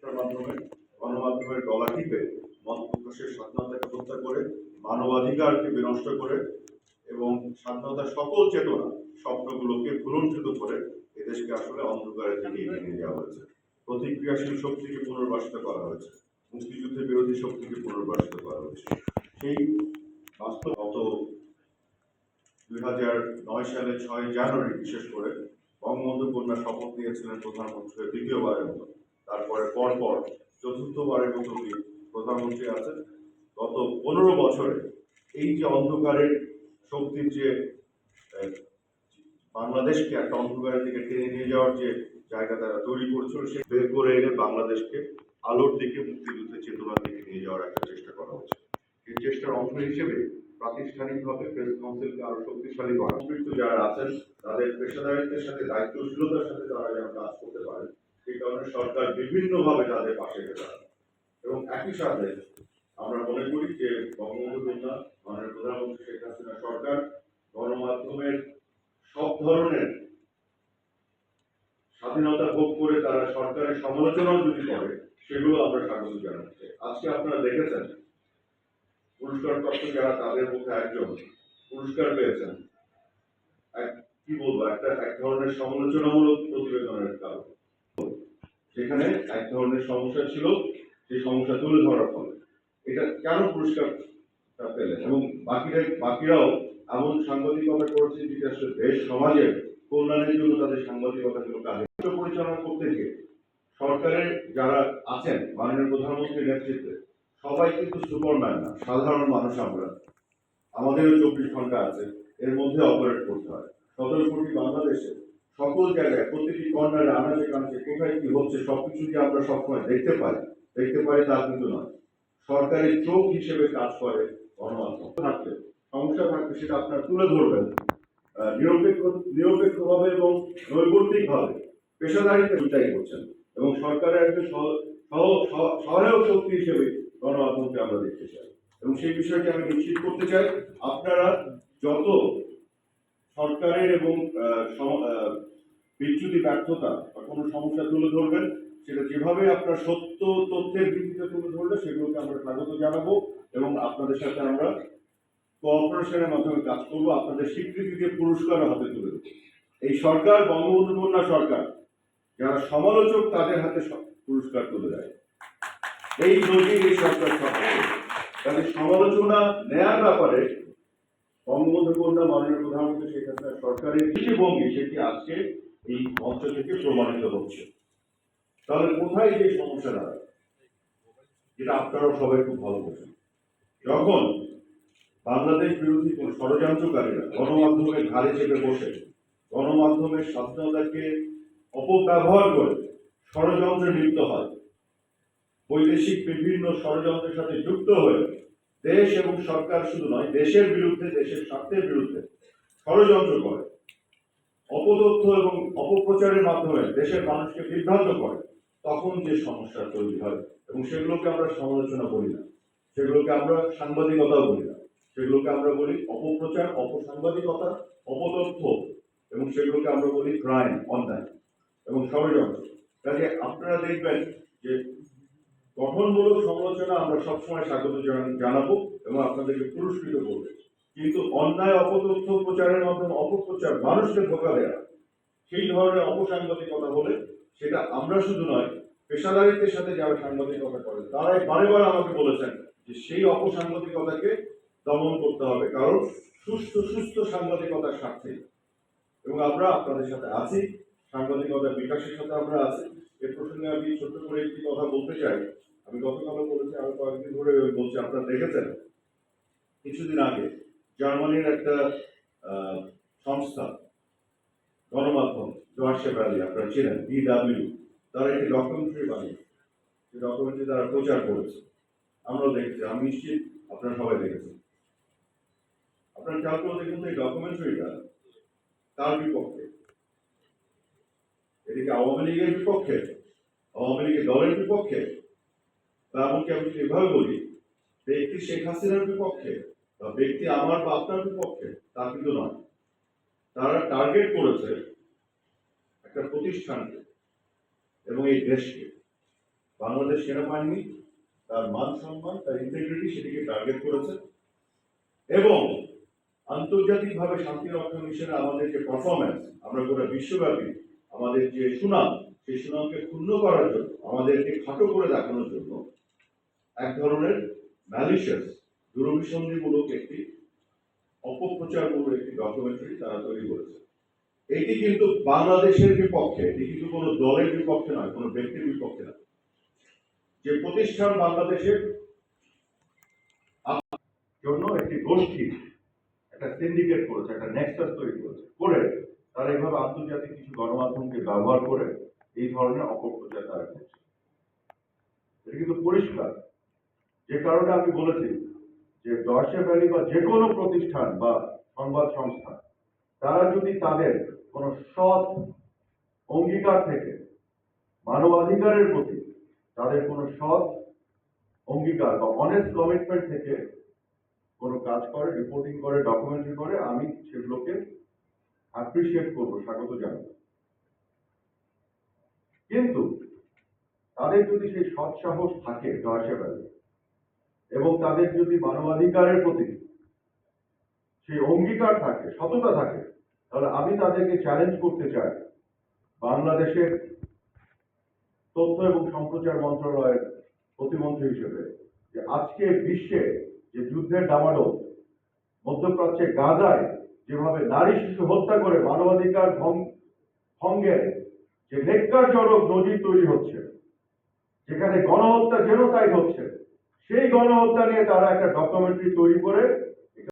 মাধ্যমে গণমাধ্যমের গলা টিপে মত প্রকাশের স্বাধীনতাকে হত্যা করে মানবাধিকারকে বিনষ্ট করে এবং স্বাধীনতার সকল চেতনা স্বপ্নগুলোকে ভুলুণ্ঠিত করে এদেশকে আসলে অন্ধকারের দিকে এগিয়ে নিয়ে যাওয়া হয়েছে। প্রতিক্রিয়াশীল শক্তিকে পুনর্বাসিত করা হয়েছে, মুক্তিযুদ্ধের বিরোধী শক্তিকে পুনর্বাসিত করা হয়েছে। সেই বাস্তব গত 2009 সালের 6 জানুয়ারি বিশেষ করে বঙ্গবন্ধু কন্যা শপথ নিয়েছিলেন প্রধানমন্ত্রী দ্বিতীয়বারের মতো। তারপরে পরপর চতুর্থবারের মতো প্রধানমন্ত্রী আছেন। গত 15 বছরে এই যে অন্ধকারের শক্তির যে বাংলাদেশকে একটা অন্ধকারের দিকে টেনে নিয়ে যাওয়ার যে জায়গা তারা তৈরি করেছিল, সে বের করে এনে বাংলাদেশকে আলোর দিকে মুক্তিযুদ্ধের চেতনার দিকে নিয়ে যাওয়ার একটা চেষ্টা করা হচ্ছে। এই চেষ্টার অংশ হিসেবে প্রাতিষ্ঠানিকভাবে প্রেস কাউন্সিলকে আরো শক্তিশালী করা, সংশ্লিষ্ট যারা আছেন তাদের পেশাদারিত্বের সাথে দায়িত্বশীলতার সাথে তারা যেন কাজ করতে পারেন, সেই কারণে সরকার বিভিন্নভাবে তাদের পাশে এসে দাঁড়ান। এবং একই সাথে আমরা মনে করি যে বঙ্গবন্ধু কন্যা মাননীয় প্রধানমন্ত্রী শেখ হাসিনা সরকার গণমাধ্যমের সব ধরনের স্বাধীনতা ভোগ করে তারা সরকারের সমালোচনাও যদি করে, সেগুলো আমরা স্বাগত জানাচ্ছি। আজকে আপনারা দেখেছেন পুরস্কারপ্রাপ্ত যারা, তাদের মধ্যে একজন পুরস্কার পেয়েছেন কি বলবো এক ধরনের সমালোচনামূলক প্রতিবেদনের কারণে। সেখানে এক ধরনের সমস্যা ছিল, সেই সমস্যা তুলে ধরার ফলে এটা কেন পুরস্কারটা পেলেন, এবং বাকিরাও এমন সাংবাদিকতা করেছে যেটা আসলে দেশ সমাজের কল্যাণের জন্য তাদের সাংবাদিকতাগুলো কাজে পরিচালনা করতে গিয়ে সরকারের যারা আছেন মাননীয় প্রধানমন্ত্রীর নেতৃত্বে সবাই কিন্তু সুপারম্যান না, সাধারণ মানুষ। আমরা আমাদেরও 24 ঘন্টা আছে, এর মধ্যে অপারেট করতে হয়। 17 কোটি বাংলাদেশে সকল জায়গায় প্রতিটি কর্নারে আনাচে কানাচে কোথায় কি হচ্ছে সবকিছু যে আমরা সবসময় দেখতে পারি তা কিন্তু নয়। সরকারের চোখ হিসেবে কাজ করে গণমাধ্যম। থাকলে সমস্যা থাকলে সেটা আপনারা তুলে ধরবেন নিরপেক্ষভাবে এবং নৈর্ব্যক্তিকভাবে পেশাদারিতে চিন্তাই করছেন, এবং সরকারের একজন সহায়ক শক্তি হিসেবে গণমাধ্যমকে আমরা দেখতে চাই। এবং সেই বিষয়টি আমি নিশ্চিত করতে চাই, আপনারা যত সরকারের এবং বিচ্যুতি ব্যর্থতা বা কোনো সমস্যা তুলে ধরবেন, সেটা যেভাবে আপনার সত্য তথ্যের ভিত্তিতে তুলে ধরলে সেগুলোকে আমরা স্বাগত জানাবো এবং আপনাদের সাথে আমরা কোঅপারেশনের মাধ্যমে কাজ করবো। আপনাদের স্বীকৃতি দিয়ে পুরস্কার হাতে তুলে দেবো। এই সরকার বঙ্গবন্ধু কন্যা সরকার, যারা সমালোচক তাদের হাতে পুরস্কার তুলে দেয়। এই নজির এই সরকার তাদের সমালোচনা নেয়ার ব্যাপারে বঙ্গবন্ধু কন্যা মাননীয় প্রধানমন্ত্রী শেখ হাসিনা সরকারের দৃষ্টিভঙ্গি সেটি আজকে এই মঞ্চ থেকে প্রমাণিত হচ্ছে। তাহলে কোথায় যে সমস্যা দাঁড়ায়, যেটা আপনারাও সবাই খুব ভালো বোঝেন, যখন বাংলাদেশ বিরোধী কোন ষড়যন্ত্রকারীরা গণমাধ্যমের ঘাড়ে চেপে বসে গণমাধ্যমের স্বাধীনতাকে অপব্যবহার করে ষড়যন্ত্রে লিপ্ত হয়, বৈদেশিক বিভিন্ন ষড়যন্ত্রের সাথে যুক্ত হয়ে দেশ এবং সরকার শুধু নয় দেশের বিরুদ্ধে, দেশের স্বার্থের বিরুদ্ধে ষড়যন্ত্র করে, অপতথ্য এবং অপপ্রচারের মাধ্যমে দেশের মানুষকে বিভ্রান্ত করে, তখন যে সমস্যা তৈরি হয়, এবং সেগুলোকে আমরা সমালোচনা বলি না, সেগুলোকে আমরা সাংবাদিকতাও বলি না, সেগুলোকে আমরা বলি অপপ্রচার, অপসাংবাদিকতা, অপতথ্য, এবং সেগুলোকে আমরা বলি ক্রাইম, অন্যায় এবং ষড়যন্ত্র। কাজে আপনারা দেখবেন যে গঠনমূলক সমালোচনা আমরা সবসময় স্বাগত জানাবো এবং আপনাদেরকে পুরস্কৃত করবো, কিন্তু অন্যায় অপতথ্য প্রচারের মাধ্যমে অপপ্রচার, মানুষকে ধোঁকা দেওয়া, সেই ধরনের অপসাংবাদিকতা হলে সেটা আমরা শুধু নয়, পেশাদারিত্বের সাথে যারা সাংবাদিকতা করেন তারাই বারে বারে আমাকে বলেছেন যে সেই অপসাংবাদিকতাকে দমন করতে হবে, কারণ সুস্থ সাংবাদিকতার স্বার্থে। এবং আমরা আপনাদের সাথে আছি, সাংবাদিকতার বিকাশের সাথে আমরা আছি। এ প্রসঙ্গে আমি ছোট্ট করে একটি কথা বলতে চাই। আমি গতকালও বলেছি, আরো কয়েকদিন ধরে বলছি, আপনারা দেখেছেন কিছুদিন আগে জার্মানির একটা সংস্থা গণমাধ্যম ডয়েচে ভেলে, আপনারা চেনেন, DW, তারা একটি ডকুমেন্টারি বানিয়েছে, সেই ডকুমেন্টারি তারা প্রচার করেছে, আমরাও দেখেছি, আমি নিশ্চিত আপনারা সবাই দেখেছেন। আপনারা খেয়াল করে দেখুন তো এই ডকুমেন্টারিটা তার বিপক্ষে, এদিকে আওয়ামী লীগের বিপক্ষে, আওয়ামী লীগের দলের বিপক্ষে, বা এমনকি আমি এভাবে বলি ব্যক্তি শেখ হাসিনার বিপক্ষে বা ব্যক্তি আমার বা আপনার বিপক্ষে, তা কিন্তু নয়। তারা টার্গেট করেছে একটা প্রতিষ্ঠানকে এবং এই দেশকে। বাংলাদেশ সেনাবাহিনী তার মান সম্মান, তার ইন্টিগ্রিটি সেটিকে টার্গেট করেছে এবং আন্তর্জাতিকভাবে শান্তি রক্ষা মিশনে আমাদের যে পারফরমেন্স, আমরা গোটা বিশ্বব্যাপী আমাদের যে সুনাম, সেই সুনামকে ক্ষুণ্ণ করার জন্য, আমাদেরকে খাটো করে দেখানোর জন্য এক ধরনের ম্যালিশিয়াস, দুরভিসন্ধিমূলক একটি অপপ্রচারমূলক একটি ডকুমেন্টারি তারা তৈরি করেছে। এটি কিন্তু বাংলাদেশের বিপক্ষে, এটি কিন্তু কোনো দলের বিপক্ষে নয়, কোনো ব্যক্তির বিপক্ষে নয়। যে প্রতিষ্ঠান বাংলাদেশের জন্য একটি গোষ্ঠী, একটা সিন্ডিকেট করেছে, একটা নেক্সাস তৈরি করেছে, করে তারা এইভাবে আন্তর্জাতিক কিছু গণমাধ্যমকে ব্যবহার করে এই ধরনের অপপ্রচার তারা করছে। এটা কিন্তু পরিষ্কার। যে কারণে আমি বলেছি যে ডয়চে ভ্যালি বা যে কোনো প্রতিষ্ঠান বা সংবাদ সংস্থা, তারা যদি তাদের কোনো সৎ অঙ্গীকার থেকে মানবাধিকারের প্রতি তাদের কোনো সৎ অঙ্গীকার বা অনেস্ট কমিটমেন্ট থেকে কোনো কাজ করে, রিপোর্টিং করে, ডকুমেন্টারি করে, আমি সেগুলোকে অ্যাপ্রিসিয়েট করবো, স্বাগত জানাবো। কিন্তু তাদের যদি সেই সৎ সাহস থাকে ডয়চে ভ্যালি, এবং তাদের যদি মানবাধিকারের প্রতি সেই অঙ্গীকার থাকে, সততা থাকে, তাহলে আমি তাদেরকে চ্যালেঞ্জ করতে চাই, বাংলাদেশের তথ্য এবং সম্প্রচার মন্ত্রণালয়ের প্রতিমন্ত্রী হিসেবে, যে আজকে বিশ্বে যে যুদ্ধের ডামাডোল, মধ্যপ্রাচ্যে গাজায় যেভাবে নারী শিশু হত্যা করে মানবাধিকার ভঙ্গের যে নেককারজনক নজির তৈরি হচ্ছে, যেখানে গণহত্যা, জেনোসাইড হচ্ছে, সেই গণহত্যা নিয়ে তারা একটা ডকুমেন্টারি তৈরি করে